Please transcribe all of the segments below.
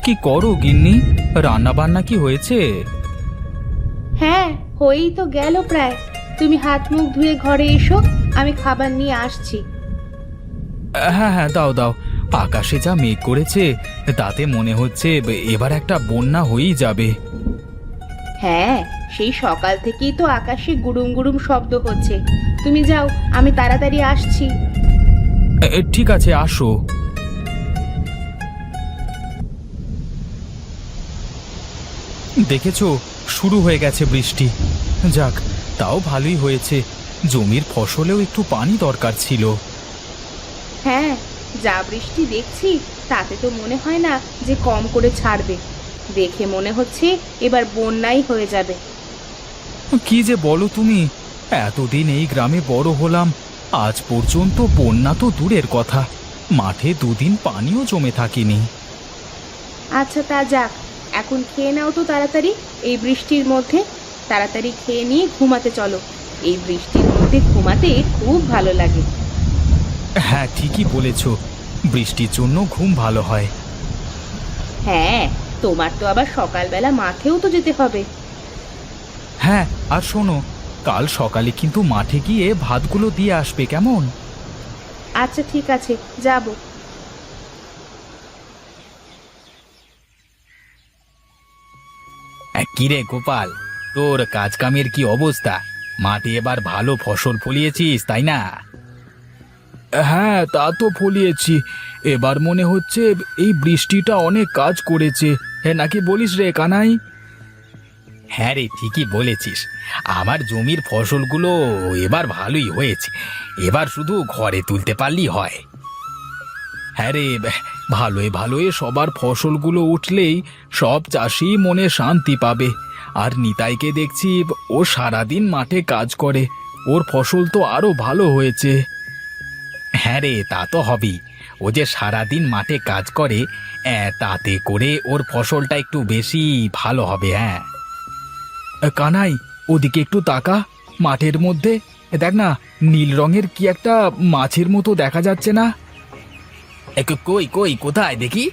কি করো গিন্নি? রান্না বান্না কি হয়েছে? হ্যাঁ, হয়েই তো গেল প্রায়। তুমি হাত মুখ ধুয়ে ঘরে এসো, আমি খাবার নিয়ে আসছি। হ্যাঁ হ্যাঁ, দাও দাও। আকাশে যা মেঘ করেছে, তাতে মনে হচ্ছে এবার একটা বন্যা হয়েই যাবে। হ্যাঁ, সেই সকাল থেকেই তো আকাশে গুড়ুম গুড়ুম শব্দ হচ্ছে। তুমি যাও, আমি তাড়াতাড়ি আসছি। ঠিক আছে, আসো। দেখেছো, শুরু হয়ে গেছে বৃষ্টি। যাক, তাও ভালোই হয়েছে। জমির ফসলেও একটু পানি দরকার ছিল। হ্যাঁ, যা বৃষ্টি দেখছি তাতে তো মনে হয় না যে কম করে ছাড়বে। দেখে মনে হচ্ছে এবার বন্যাই হয়ে যাবে। কি যে বলো তুমি! এতদিন এই গ্রামে বড় হলাম, আজ পর্যন্ত বন্যা তো দূরের কথা, মাঠে দুদিন পানিও জমে থাকেনি। আচ্ছা তা যাক, এখন খেয়ে নাও তো তাড়াতাড়ি। এই বৃষ্টির মধ্যে তাড়াতাড়ি খেয়ে নিয়ে ঘুমাতে চলো। এই বৃষ্টির মধ্যে ঘুমাতে খুব ভালো লাগে। হ্যাঁ, ঠিকই বলেছ, বৃষ্টির জন্য ঘুম ভালো হয়। হ্যাঁ, তোমার তো আবার সকালবেলা মাঠেও তো যেতে হবে। হ্যাঁ, আর শোনো, কাল সকালে কিন্তু মাঠে গিয়ে ভাতগুলো দিয়ে আসবে, কেমন? আচ্ছা ঠিক আছে, যাব। কিরে গোপাল, তোর কাজ কামের কি অবস্থা? মাঠে এবার ভালো ফসল ফলিয়েছিস, তাই না? হ্যাঁ, তা তো ফলিয়েছি। এবার মনে হচ্ছে এই বৃষ্টিটা অনেক কাজ করেছে। হ্যাঁ, নাকি বলিস রে কানাই? হ্যাঁ রে, ঠিকই বলেছিস। আমার জমির ফসলগুলো এবার ভালোই হয়েছে। এবার শুধু ঘরে তুলতে পারলেই হয়। হ্যাঁ রে, ভালোই ভালোই সবার ফসলগুলো উঠলেই সব চাষি মনে শান্তি পাবে। আর নিতাইকে দেখছি, ও সারাদিন মাঠে কাজ করে, ওর ফসল তো আরো ভালো হয়েছে। হ্যাঁ রে, তা তো হবেই। ও যে সারাদিন মাঠে কাজ করে, তাতে করে ওর ফসলটা একটু বেশি ভালো হবে। হ্যাঁ কানাই, ওদিকে একটু তাকা। মাঠের মধ্যে দেখ না, নীল রঙের কি একটা মাছের মতো দেখা যাচ্ছে না? কই কই, কোথায় দেখি?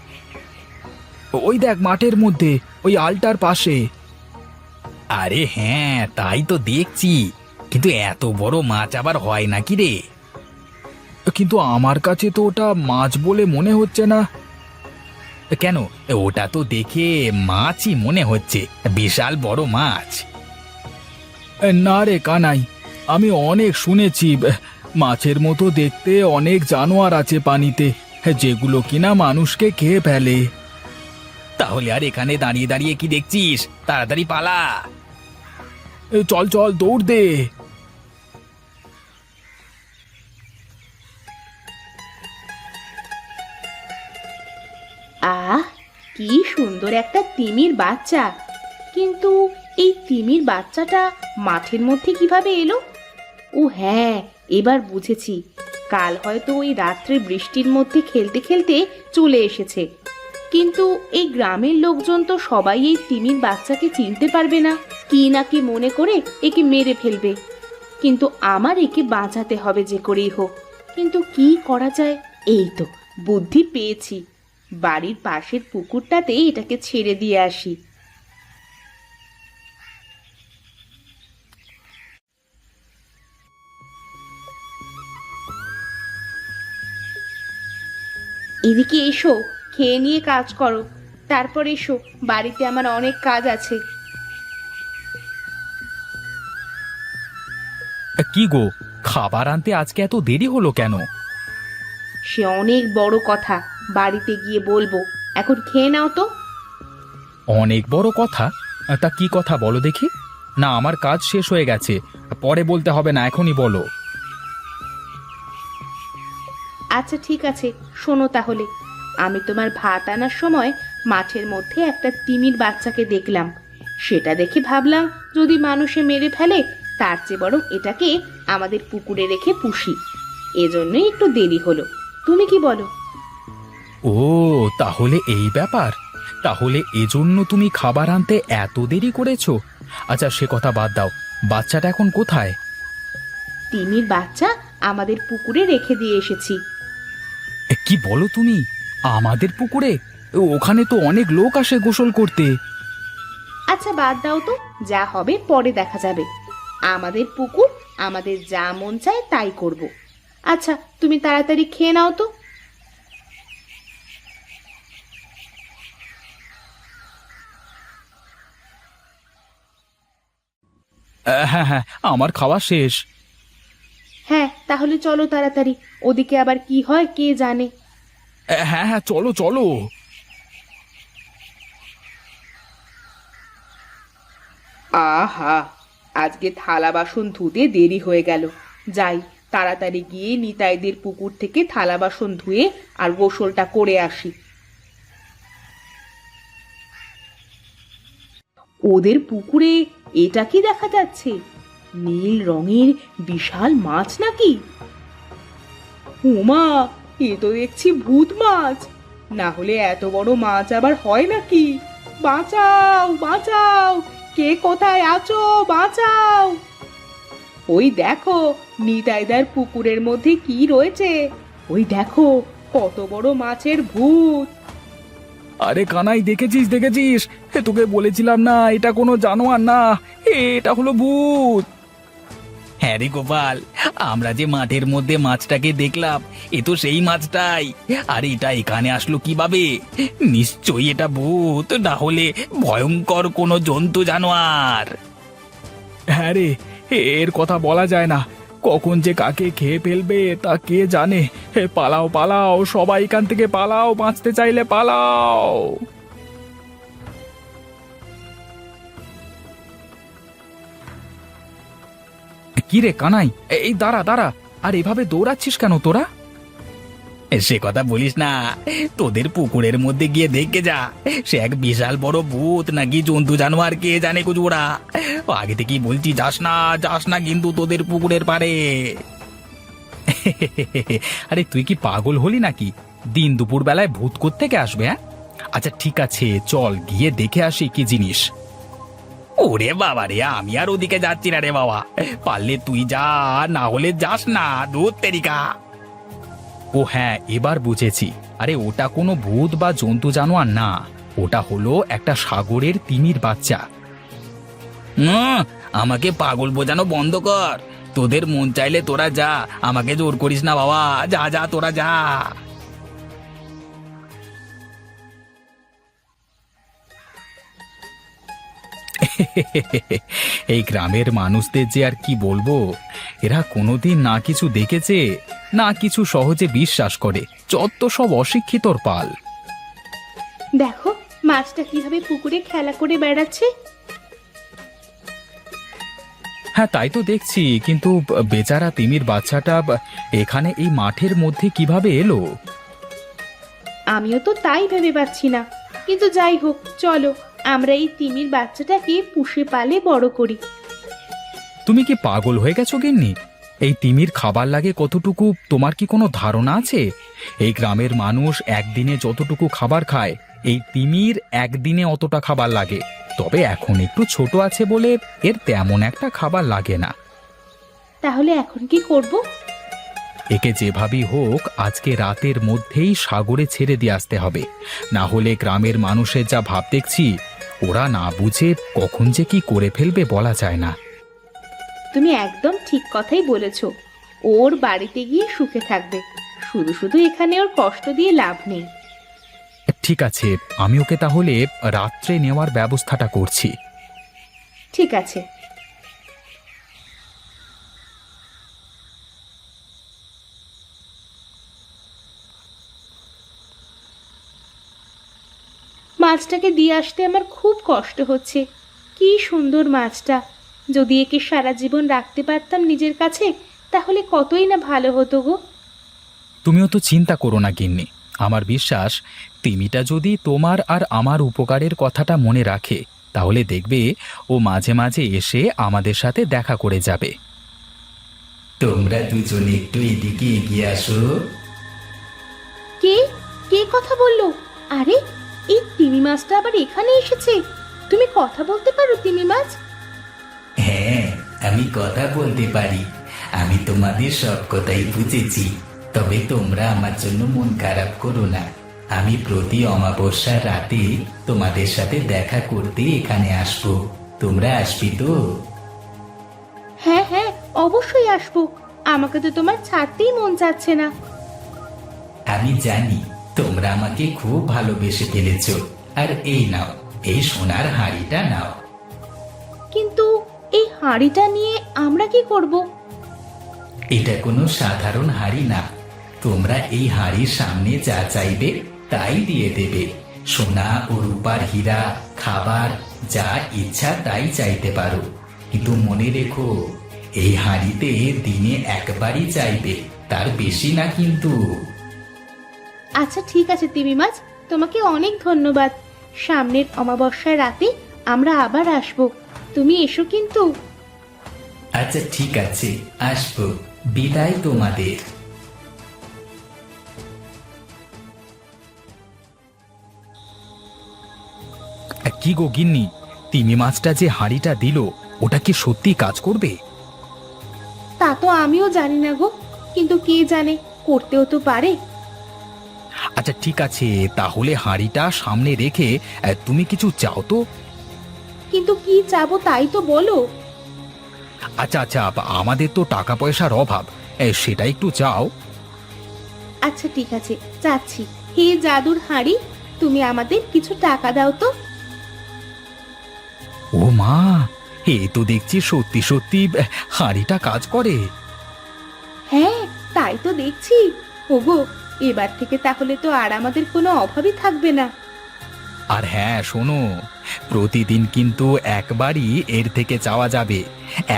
ওই দেখ, মাঠের মধ্যে, ওই আলটার পাশে। আরে হ্যাঁ, তাই তো দেখছি, কিন্তু এত বড় মাছ আবার হয় নাকি রে? কিন্তু আমার কাছে তো ওটা মাছ বলে মনে হচ্ছে না। কেন? ওটা তো দেখে মাছই মনে হচ্ছে, বিশাল বড় মাছ। না রে কানাই, আমি অনেক শুনেছি মাছের মতো দেখতে অনেক জানোয়ার আছে পানিতে, যেগুলো কিনা মানুষকে খেয়ে ফেলে। তাহলে আর এখানে দাঁড়িয়ে দাঁড়িয়ে কি দেখছিস? তাড়াতাড়ি পালা! চল চল, দৌড় দে! আহ, কি সুন্দর একটা তিমির বাচ্চা! কিন্তু এই তিমির বাচ্চাটা মাঠের মধ্যে কিভাবে এলো? ও হ্যাঁ, এবার বুঝেছি। কাল হয়তো ওই রাত্রে বৃষ্টির মধ্যে খেলতে খেলতে চলে এসেছে। কিন্তু এই গ্রামের লোকজন তো সবাই এই তিমির বাচ্চাকে চিনতে পারবে না, কি না কি মনে করে একে মেরে ফেলবে। কিন্তু আমার একে বাঁচাতে হবে যে করেই হোক। কিন্তু কি করা যায়? এই তো বুদ্ধি পেয়েছি। বাড়ির পাশের পুকুরটাতে এটাকে ছেড়ে দিয়ে আসি। এদিকে এসো, খেয়ে নিয়ে কাজ করো। তারপর এসো, বাড়িতে আমার অনেক কাজ আছে। কি গো, খাবার আনতে আজকে এত দেরি হলো কেন? সে অনেক বড় কথা, বাড়িতে গিয়ে বলবো। এখন খেয়ে নাও তো। অনেক বড় কথা? তা কি কথা বলো দেখি। না, আমার কাজ শেষ হয়ে গেছে, পরে বলতে হবে না, এখনই বলো। আচ্ছা ঠিক আছে, শোনো তাহলে। আমি তোমার ভাত আনার সময় মাঠের মধ্যে একটা তিমির বাচ্চাকে দেখলাম। সেটা দেখে ভাবলাম, যদি মানুষে মেরে ফেলে, তার চেয়ে বরং এটাকে আমাদের পুকুরে রেখে পুষি। এজন্যই একটু দেরি হলো। তুমি কি বলো? ও, তাহলে এই ব্যাপার। তাহলে এজন্য তুমি খাবার আনতে এত দেরি করেছো? আচ্ছা, সে কথা বাদ দাও, বাচ্চাটা এখন কোথায়? তিমির বাচ্চা আমাদের পুকুরে রেখে দিয়ে এসেছি। কি বলো তুমি? আমাদের পুকুরে? ওখানে তো অনেক লোক আসে গোসল করতে। আচ্ছা বাদ দাও তো, যা হবে পরে দেখা যাবে। আমাদের পুকুর, আমাদের যা মন চায় তাই করব। আচ্ছা তুমি তাড়াতাড়ি খেয়ে নাও তো। হ্যাঁ হ্যাঁ, আমার খাওয়া শেষ। হ্যাঁ তাহলে চলো তাড়াতাড়ি, ওদিকে আবার কি হয় কে জানে। হ্যাঁ হ্যাঁ, চলো চলো। আহা, আজকে থালা বাসন ধুতে দেরি হয়ে গেল। যাই তাড়াতাড়ি গিয়ে নিতাইদের পুকুর থেকে থালা বাসন ধুয়ে আর গোসলটা করে আসি। ওদের পুকুরে এটা কি দেখা যাচ্ছে? নীল রঙের বিশাল মাছ নাকি? উমা, এ তো দেখছি ভূত মাছ। না হলে এত বড় মাছ আবার হয় নাকি? বাঁচাও বাঁচাও, কে কোথায় আছো, বাঁচাও! ওই দেখো নিতাইদার পুকুরের মধ্যে কি রয়েছে, ওই দেখো কত বড় মাছের ভূত। আরে কানাই, দেখেছিস দেখেছিস? তোকে বলেছিলাম না এটা কোনো জানোয়ার না, এটা হলো ভূত। হ্যাঁ রে গোপাল, আমরা যে মাঠের মধ্যে মাছটাকে দেখলাম, এ তো সেই মাছটাই। আর এটা এখানে আসলো কিভাবে? নিশ্চয়ই এটা ভূত, না হলে ভয়ঙ্কর কোনো জন্তু জানোয়ার। হ্যাঁ রে, এর কথা বলা যায় না, কখন যে কাকে খেয়ে ফেলবে তা কে জানে। পালাও পালাও, সবাই এখান থেকে পালাও, বাঁচতে চাইলে পালাও। কি রে কানাই, এই দাঁড়া দাঁড়া, আর এভাবে দৌড়াচ্ছিস কেন তোরা? সে কথা বলিস না, তোদের পুকুরের মধ্যে গিয়ে দেখে যা, সে এক বিশাল বড় ভূত নাকি জন্তু জানোয়ার কে জানে কুজোড়া। আগে থেকেই বলছি যাস না যাস না কিন্তু তোদের পুকুরের পারে। আরে তুই কি পাগল হলি নাকি? দিন দুপুর বেলায় ভূত কোত্থেকে আসবে? হ্যাঁ, আচ্ছা ঠিক আছে, চল গিয়ে দেখে আসি কি জিনিস। ওরে বাবা রে, আমি আর ওদিকে যাচ্ছি না রে বাবা, পারলে তুই যা, না হলে যাস না, দূর তেরিকা। ও হ্যাঁ, এবার বুঝেছি। আরে ওটা কোনো ভূত বা জন্তু জানোয়ার না, ওটা হলো একটা সাগরের তিমির বাচ্চা। আমাকে পাগল বোঝানো বন্ধ কর, তোদের মন চাইলে তোরা যা, আমাকে জোর করিস না বাবা, যা যা তোরা যা। এই গ্রামের মানুষদের যে আর কি বলবো, এরা কোনোদিন না কিছু দেখেছে, না কিছু সহজে বিশ্বাস করে, যত সব অশিক্ষিতর পাল। দেখো মাছটা কিভাবে পুকুরে খেলা করে বেড়াচ্ছে। হ্যাঁ তাই তো দেখছি, কিন্তু বেচারা তিমির বাচ্চাটা এখানে এই মাঠের মধ্যে কিভাবে এলো? আমিও তো তাই ভেবে পাচ্ছি না, কিন্তু যাই হোক চলো আমরা এই তিমির বাচ্চাটাকে পুষে পালে বড় করি। তুমি কি পাগল হয়ে গেছো গিন্নি? এই তিমির খাবার লাগে কতটুকু তোমার কি কোনো ধারণা আছে? এই গ্রামের মানুষ একদিনে যতটুকু খাবার খায়, এই তিমির একদিনে অতটা খাবার লাগে। তবে এখন একটু ছোট আছে বলে এর তেমন একটা খাবার লাগে না। তাহলে এখন কি করব? একে যেভাবেই হোক আজকে রাতের মধ্যেই সাগরে ছেড়ে দিয়ে আসতে হবে, না হলে গ্রামের মানুষের যা ভাব দেখছি, ওরা না বুঝে কখন যে কি করে ফেলবে বলা যায় না। তুমি একদম ঠিক কথাই বলেছ, ওর বাড়িতে গিয়ে সুখে থাকবে, শুধু শুধু এখানে ওর কষ্ট দিয়ে লাভ নেই। ঠিক আছে, আমি ওকে তাহলে রাত্রে নেওয়ার ব্যবস্থাটা করছি। ঠিক আছে। মাছটাকে দিয়ে আসতে আমার খুব কষ্ট হচ্ছে। কি সুন্দর মাছটা, যদি একে সারা জীবন রাখতে পারতাম নিজের কাছে তাহলে কতই না ভালো হতো গো। তুমিও তো চিন্তা করো না গিন্নি, আমার বিশ্বাস তিমিটা যদি তোমার আর আমার উপকারের কথাটা মনে রাখে, তাহলে দেখবে ও মাঝে মাঝে এসে আমাদের সাথে দেখা করে যাবে। তোমরা দুজনে একটু এদিকে এগিয়ে আসো। কে কে কথা বললো? আরে এই তিমি মাছটা আবার এখানে এসেছে। তুমি কথা বলতে পারো তিমি মাছ? হ্যাঁ, আমি কথা বলতে পারি। আমি তোমাদের সব কথাই বুঝেছি, তবে তোমরা আমার জন্য মন খারাপ করো না। আমি প্রতি অমাবস্যার রাতে তোমাদের সাথে দেখা করতে এখানে আসবো। তোমরা আসবি তো? হ্যাঁ হ্যাঁ, অবশ্যই আসবো। আমাকে তো তোমার ছাড়তেই মন চাচ্ছে না। আমি জানি তোমরা আমাকে খুব ভালোবেসে ফেলেছো। আর এই নাও, এই সোনার হাঁড়িটা নাও। কিন্তু এই হাঁড়িটা নিয়ে আমরা কি করব? এটা কোনো সাধারণ হাঁড়ি না। তোমরা এই হাঁড়ির সামনে যা চাইবে তাই দিয়ে দেবে। সোনা ও রূপার হীরা, খাবার, যা ইচ্ছা তাই চাইতে পারো। কিন্তু মনে রেখো, এই হাঁড়িতে দিনে একবারই চাইবে, তার বেশি না কিন্তু। আচ্ছা ঠিক আছে তিমি মাছ, তোমাকে অনেক ধন্যবাদ। সামনের অমাবস্যার রাতে আমরা আবার আসবো। তুমি এসো কিন্তু। আচ্ছা ঠিক আছে, আসবো। বিদায় তোমাদের। কি গো গিন্নি, তিমি মাছটা যে হাঁড়িটা দিল ওটা কি সত্যি কাজ করবে? তা তো আমিও জানি না গো, কিন্তু কে জানে, করতেও তো পারে। আচ্ছা ঠিক আছে, তাহলে হাঁড়িটা সামনে রেখে তুমি কিছু চাও তো। কিন্তু কি চাবো তাই তো বলো। আচ্ছা আচ্ছা, আমাদের তো টাকা পয়সার অভাব, সেটা একটু চাও। আচ্ছা ঠিক আছে, যাচ্ছি। হে জাদুর হাঁড়ি, তুমি আমাদের কিছু টাকা দাও তো। ও মা, এ তো দেখছি সত্যি সত্যি হাঁড়িটা কাজ করে। হ্যাঁ, তাই তো দেখছি। ওগো, এবার থেকে তাহলে তো আর আমাদের কোনো অভাবই থাকবে না। আর হ্যাঁ শোনো, প্রতিদিন কিন্তু একবারই এর থেকে চাওয়া যাবে।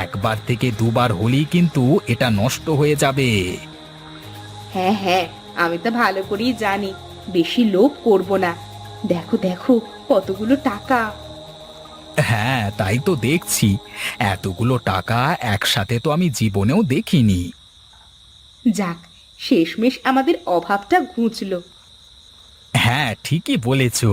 একবার থেকে দুবার হলেই কিন্তু এটা নষ্ট হয়ে যাবে। হ্যাঁ হ্যাঁ, আমি তো ভালো করেই জানি, বেশি লোভ করব না। দেখো দেখো, কতগুলো টাকা। হ্যাঁ তাই তো দেখছি, এতগুলো টাকা একসাথে তো আমি জীবনেও দেখিনি। যাক, শেষমেশ আমাদের অভাবটা ঘুচলো। হ্যাঁ ঠিকই বলেছো।